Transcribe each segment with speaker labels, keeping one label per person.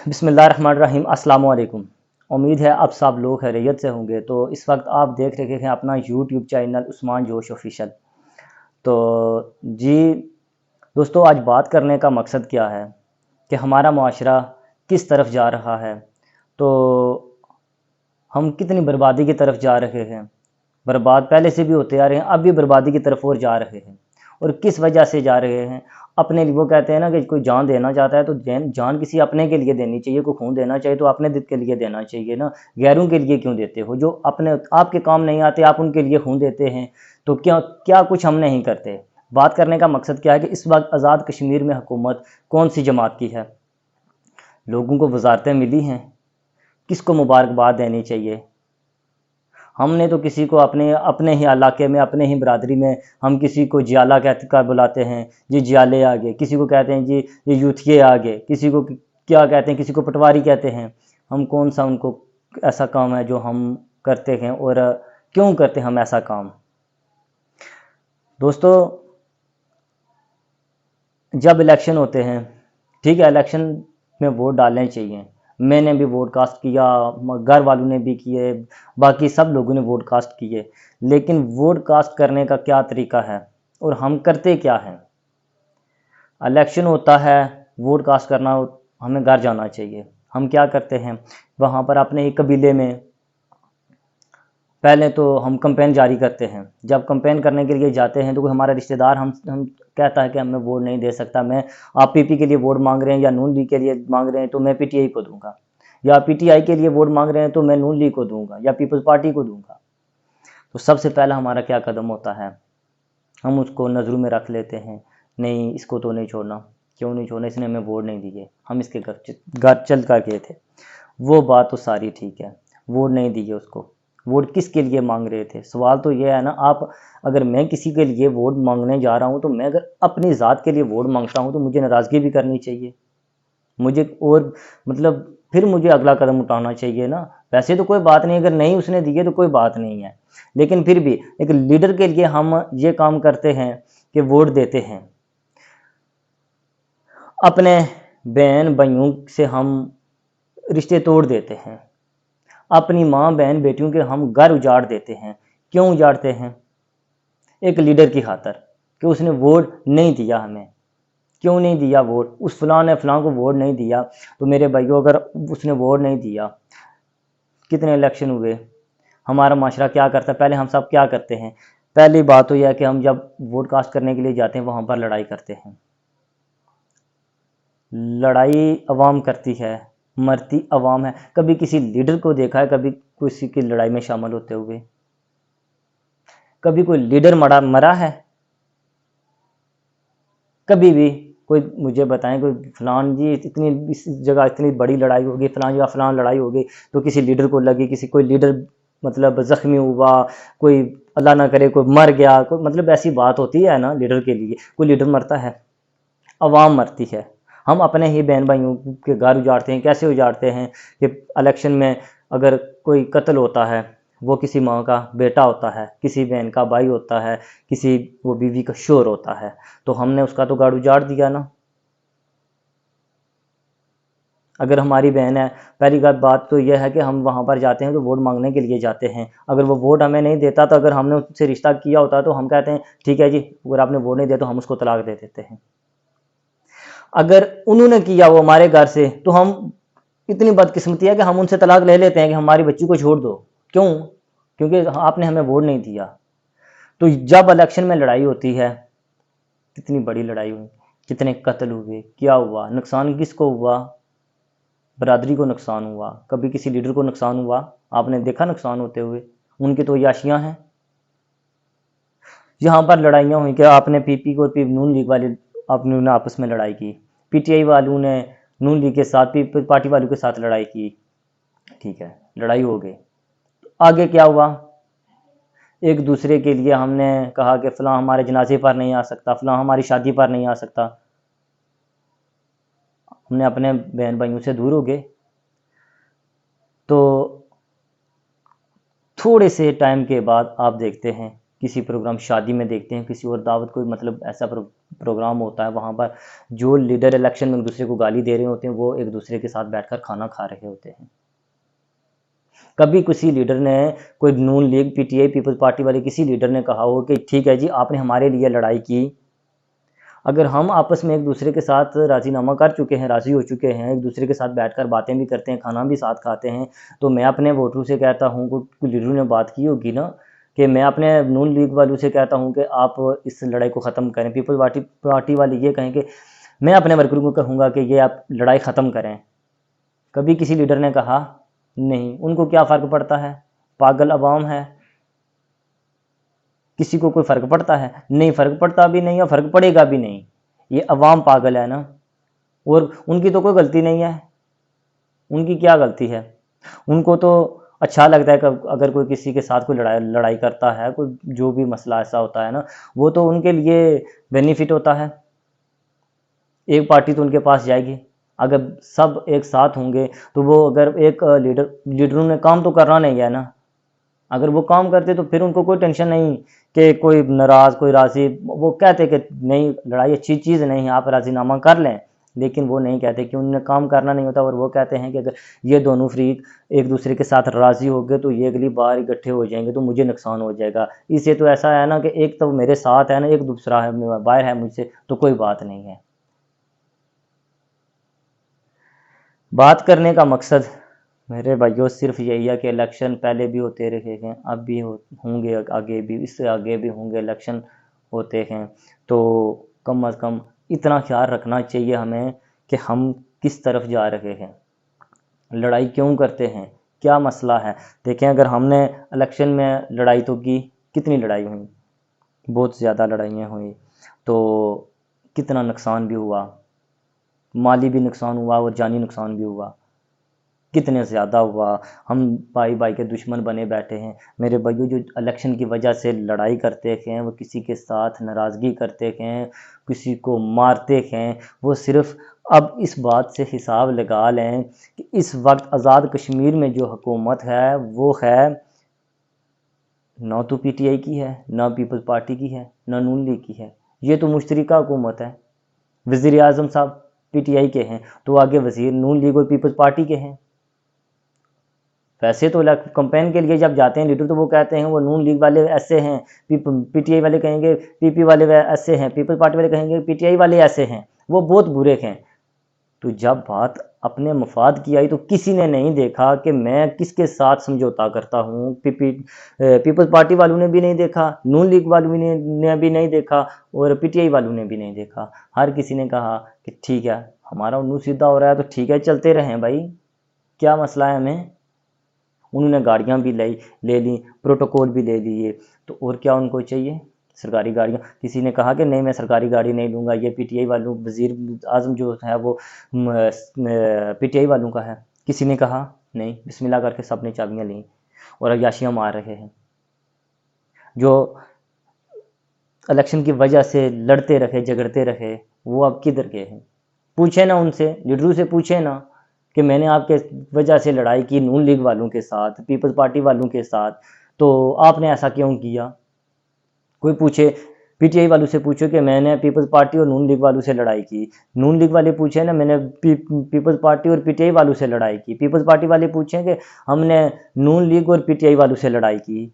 Speaker 1: बिस्मिल्लाहिर्रहमानिर्रहीम अस्सलाम वालेकुम। उम्मीद है आप सब लोग खैरियत से होंगे। तो इस वक्त आप देख रहे हैं अपना यूट्यूब चैनल उस्मान जोश ऑफिशियल। तो जी दोस्तों, आज बात करने का मकसद क्या है कि हमारा मुआशरा किस तरफ जा रहा है। तो हम कितनी बर्बादी की तरफ जा रहे हैं। बर्बाद पहले से भी होते आ रहे हैं, अब भी बर्बादी की तरफ और जा रहे हैं। और किस वजह से जा रहे हैं? अपने लिए, वो कहते हैं ना कि कोई जान देना चाहता है तो जान किसी अपने के लिए देनी चाहिए। कोई खून देना चाहिए तो अपने दिल के लिए देना चाहिए ना, गैरों के लिए क्यों देते हो? जो अपने आपके काम नहीं आते आप उनके लिए खून देते हैं। तो क्या क्या कुछ हम नहीं करते। बात करने का मकसद क्या है कि इस वक्त आज़ाद कश्मीर में हुकूमत कौन सी जमात की है? लोगों को वजारतें मिली हैं, किसको मुबारकबाद देनी चाहिए? हमने तो किसी को अपने अपने ही इलाके में, अपने ही बरादरी में हम किसी को जियाला कहकर बुलाते हैं, जी जियाले आ गए। किसी को कहते हैं जी ये यूथिये आ गए। किसी को क्या कहते हैं, किसी को पटवारी कहते हैं। हम कौन सा उनको ऐसा काम है जो हम करते हैं, और क्यों करते हैं हम ऐसा काम? दोस्तों, जब इलेक्शन होते हैं, ठीक है, इलेक्शन में वोट डालने चाहिए। मैंने भी वोट कास्ट किया, घर वालों ने भी किए, बाकी सब लोगों ने वोट कास्ट किए। लेकिन वोट कास्ट करने का क्या तरीका है और हम करते क्या हैं? इलेक्शन होता है, वोट कास्ट करना, हमें घर जाना चाहिए। हम क्या करते हैं, वहाँ पर अपने ही कबीले में पहले तो हम कंपेन जारी करते हैं। जब कंपेन करने के लिए जाते हैं तो कोई हमारा रिश्तेदार हम कहता है कि हमें वोट नहीं दे सकता। मैं, आप पीपी के लिए वोट मांग रहे हैं या नून लीग के लिए मांग रहे हैं तो मैं पीटीआई को दूंगा, या पीटीआई के लिए वोट मांग रहे हैं तो मैं नून लीग को दूंगा या पीपल्स पार्टी को दूंगा। तो सबसे पहला हमारा क्या कदम होता है? हम उसको नज़रों में रख लेते हैं, नहीं इसको तो नहीं छोड़ना। क्यों नहीं छोड़ना? इसने हमें वोट नहीं दिए, हम इसके घर चल कर गए थे। वो बात तो सारी ठीक है, वोट नहीं दिए उसको। वोट किसके लिए मांग रहे थे? सवाल तो ये है ना। आप, अगर मैं किसी के लिए वोट मांगने जा रहा हूँ तो मैं अगर अपनी ज़ात के लिए वोट मांगता हूँ तो मुझे नाराज़गी भी करनी चाहिए मुझे, और मतलब फिर मुझे अगला कदम उठाना चाहिए ना। वैसे तो कोई बात नहीं, अगर नहीं उसने दिए तो कोई बात नहीं है, लेकिन फिर भी एक लीडर के लिए हम ये काम करते हैं कि वोट देते हैं। अपने बहन भाइयों से हम रिश्ते तोड़ देते हैं, अपनी माँ बहन बेटियों के हम घर उजाड़ देते हैं। क्यों उजाड़ते हैं? एक लीडर की खातर, कि उसने वोट नहीं दिया हमें। क्यों नहीं दिया वोट? उस फलां ने फलां को वोट नहीं दिया। तो मेरे भाइयों, अगर उसने वोट नहीं दिया, कितने इलेक्शन हुए, हमारा माशरा क्या करता है? पहले हम सब क्या करते हैं? पहली बात तो यह है कि हम जब वोट कास्ट करने के लिए जाते हैं वहाँ पर लड़ाई करते हैं। लड़ाई अवाम करती है, मरती अवाम है। कभी किसी लीडर को देखा है कभी किसी की लड़ाई में शामिल होते हुए? कभी कोई लीडर मरा है? कभी भी? कोई मुझे बताएं, कोई फलान जी इतनी इस जगह इतनी बड़ी लड़ाई होगी, फलान जगह फलान लड़ाई होगी तो किसी लीडर को लगी, किसी कोई लीडर मतलब ज़ख्मी हुआ, कोई अल्लाह ना करे कोई मर गया, कोई मतलब ऐसी बात होती है ना लीडर के लिए? कोई लीडर मरता है? अवाम मरती है। हम अपने ही बहन भाइयों के घर उजाड़ते हैं। कैसे उजाड़ते हैं? कि इलेक्शन में अगर कोई कत्ल होता है, वो किसी माँ का बेटा होता है, किसी बहन का भाई होता है, किसी वो बीवी का शोहर होता है, तो हमने उसका तो घर उजाड़ दिया ना। अगर हमारी बहन है, पहली बात तो यह है कि हम वहाँ पर जाते हैं तो वोट मांगने के लिए जाते हैं। अगर वो वोट हमें नहीं देता, तो अगर हमने उससे रिश्ता किया होता तो हम कहते हैं ठीक है जी, अगर आपने वोट नहीं दिया तो हम उसको तलाक दे देते हैं। अगर उन्होंने किया वो हमारे घर से, तो हम, इतनी बदकिस्मती है कि हम उनसे तलाक ले लेते हैं कि हमारी बच्ची को छोड़ दो। क्यों? क्योंकि आपने हमें वोट नहीं दिया। तो जब इलेक्शन में लड़ाई होती है, कितनी बड़ी लड़ाई हुई, कितने कत्ल हुए, क्या हुआ, नुकसान किसको हुआ? बरादरी को नुकसान हुआ। कभी किसी लीडर को नुकसान हुआ? आपने देखा नुकसान होते हुए? उनकी तो याशियां हैं। यहाँ पर लड़ाइयाँ हुई कि आपने पीपी को नून लीग वाले आपने आपस में लड़ाई की, पीटीआई वालों ने नून लीग के साथ, पीपल्स पार्टी वालों के साथ लड़ाई की। ठीक है, लड़ाई हो गई। आगे क्या हुआ? एक दूसरे के लिए हमने कहा कि फ़लाँ हमारे जनाजे पर नहीं आ सकता, फ़लाँ हमारी शादी पर नहीं आ सकता। हमने अपने बहन भाइयों से दूर हो गए। तो थोड़े से टाइम के बाद आप देखते हैं किसी प्रोग्राम, शादी में देखते हैं, किसी और दावत, कोई मतलब ऐसा प्रोग्राम होता है, वहाँ पर जो लीडर इलेक्शन में एक दूसरे को गाली दे रहे होते हैं वो एक दूसरे के साथ बैठकर खाना खा रहे होते हैं। कभी किसी लीडर ने, कोई नून लीग, पीटीआई, पीपल्स पार्टी वाले किसी लीडर ने कहा हो कि ठीक है जी आपने हमारे लिए लड़ाई की, अगर हम आपस में एक दूसरे के साथ राजीनामा कर चुके हैं, राज़ी हो चुके हैं, एक दूसरे के साथ बैठकर बातें भी करते हैं, खाना भी साथ खाते हैं, तो मैं अपने वोटरों से कहता हूँ, कोई लीडरों ने बात की होगी ना, कि मैं अपने नून लीग वालों से कहता हूँ कि आप इस लड़ाई को ख़त्म करें, पीपल्स पार्टी वाले ये कहें कि मैं अपने वर्करों को कहूँगा कि ये आप लड़ाई ख़त्म करें। कभी किसी लीडर ने कहा नहीं। उनको क्या फ़र्क पड़ता है, पागल अवाम है, किसी को कोई फ़र्क पड़ता है? नहीं, फ़र्क पड़ता भी नहीं और फ़र्क पड़ेगा भी नहीं। ये अवाम पागल है ना, और उनकी तो कोई गलती नहीं है। उनकी क्या गलती है? उनको तो अच्छा लगता है कि अगर कोई किसी के साथ कोई लड़ाई करता है, कोई जो भी मसला ऐसा होता है ना, वो तो उनके लिए बेनिफिट होता है। एक पार्टी तो उनके पास जाएगी, अगर सब एक साथ होंगे तो वो, अगर एक लीडरों ने काम तो करना नहीं है ना, अगर वो काम करते तो फिर उनको कोई टेंशन नहीं कि कोई नाराज़ कोई राज़ी, वो कहते कि नहीं लड़ाई अच्छी चीज़ नहीं है, आप राज़ीनामा कर लें, लेकिन वो नहीं कहते कि उन्हें काम करना नहीं होता, और वो कहते हैं कि अगर ये दोनों फ्रीक एक दूसरे के साथ राज़ी हो गए तो ये अगली बार इकट्ठे हो जाएंगे तो मुझे नुकसान हो जाएगा। इससे तो ऐसा है ना कि एक तो मेरे साथ है ना, एक दूसरा है बाहर है मुझसे, तो कोई बात नहीं है। बात करने का मकसद मेरे भाइयों सिर्फ यही है कि इलेक्शन पहले भी होते रहे हैं, अब भी होंगे, आगे भी, इससे आगे भी होंगे इलेक्शन होते हैं, तो कम अज़ कम इतना ख्याल रखना चाहिए हमें कि हम किस तरफ जा रहे हैं, लड़ाई क्यों करते हैं, क्या मसला है। देखें, अगर हमने इलेक्शन में लड़ाई तो की, कितनी लड़ाई हुई, बहुत ज़्यादा लड़ाइयाँ हुई, तो कितना नुकसान भी हुआ, माली भी नुकसान हुआ और जानी नुकसान भी हुआ, कितने ज़्यादा हुआ। हम भाई भाई के दुश्मन बने बैठे हैं मेरे भाइयों। जो इलेक्शन की वजह से लड़ाई करते हैं, वो किसी के साथ नाराज़गी करते हैं, किसी को मारते हैं, वो सिर्फ अब इस बात से हिसाब लगा लें कि इस वक्त आज़ाद कश्मीर में जो हुकूमत है वो है ना तो पीटीआई की है, ना पीपल्स पार्टी की है, ना नून लीग की है, ये तो मुश्तरका हुकूमत है। वज़ीर आज़म साहब पीटीआई के हैं, तो आगे वज़ीर नून लीग और पीपल्स पार्टी के हैं। वैसे तो कंपेन के लिए जब जाते हैं लीडर, तो वो कहते हैं वो नून लीग वाले ऐसे हैं, पीटीआई वाले कहेंगे पीपी वाले ऐसे हैं, पीपल्स पार्टी वाले कहेंगे पीटीआई वाले ऐसे हैं, वो बहुत बुरे हैं। तो जब बात अपने मफाद की आई तो किसी ने नहीं देखा कि मैं किसके साथ समझौता करता हूँ। पीपल्स पार्टी वालों ने भी नहीं देखा, नून लीग वालों ने भी नहीं देखा, और पीटीआई वालों ने भी नहीं देखा। हर किसी ने कहा कि ठीक है, हमारा उन्नू सीधा हो रहा है तो ठीक है, चलते रहें भाई, क्या मसला है हमें। उन्होंने गाड़ियाँ भी ले ली, प्रोटोकॉल भी ले लिए, तो और क्या उनको चाहिए, सरकारी गाड़ियाँ। किसी ने कहा कि नहीं मैं सरकारी गाड़ी नहीं लूँगा, ये पीटीआई वालों, वज़ीर आज़म जो है वो पीटीआई वालों का है। किसी ने कहा नहीं, बिस्मिल्लाह करके सब ने चाबियाँ लीं और अय्याशियाँ मार रहे हैं। जो इलेक्शन की वजह से लड़ते रहे, झगड़ते रहे, वो अब किधर गए हैं? पूछे ना उनसे, लीडरों से पूछे ना कि मैंने आपके वजह से लड़ाई की नून लीग वालों के साथ, पीपल्स पार्टी वालों के साथ, तो आपने ऐसा क्यों किया? कोई पूछे, पीटीआई वालों से पूछो कि मैंने पीपल्स पार्टी और नून लीग वालों से लड़ाई की। नून लीग वाले पूछे ना मैंने पीपल्स पार्टी और पीटीआई वालों से लड़ाई की। पीपल्स पार्टी वाले पूछें कि हमने नून लीग और पीटीआई वालों से लड़ाई की।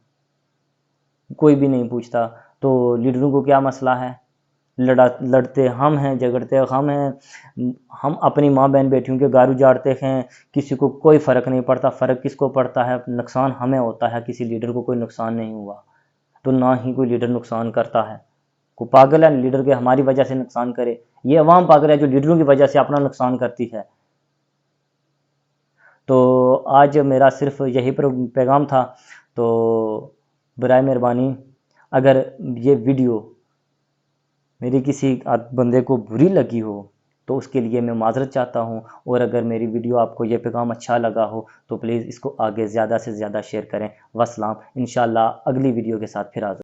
Speaker 1: कोई भी नहीं पूछता। तो लीडरों को क्या मसला है? लड़ते हम हैं, झगड़ते हम हैं, हम अपनी माँ बहन बेटियों के घर उजाड़ते हैं, किसी को कोई फ़र्क नहीं पड़ता। फ़र्क किसको पड़ता है? नुकसान हमें होता है, किसी लीडर को कोई नुकसान नहीं हुआ, तो ना ही कोई लीडर नुकसान करता है। कोई पागल है लीडर के हमारी वजह से नुकसान करे? ये अवाम पागल है जो लीडरों की वजह से अपना नुकसान करती है। तो आज मेरा सिर्फ यही पैगाम था। तो बराए मेहरबानी, अगर ये वीडियो मेरी किसी बंदे को बुरी लगी हो तो उसके लिए मैं माज़रत चाहता हूँ, और अगर मेरी वीडियो आपको ये पैगाम अच्छा लगा हो तो प्लीज़ इसको आगे ज़्यादा से ज़्यादा शेयर करें। वस्सलाम, इंशाल्लाह अगली वीडियो के साथ फिर हाज़िर।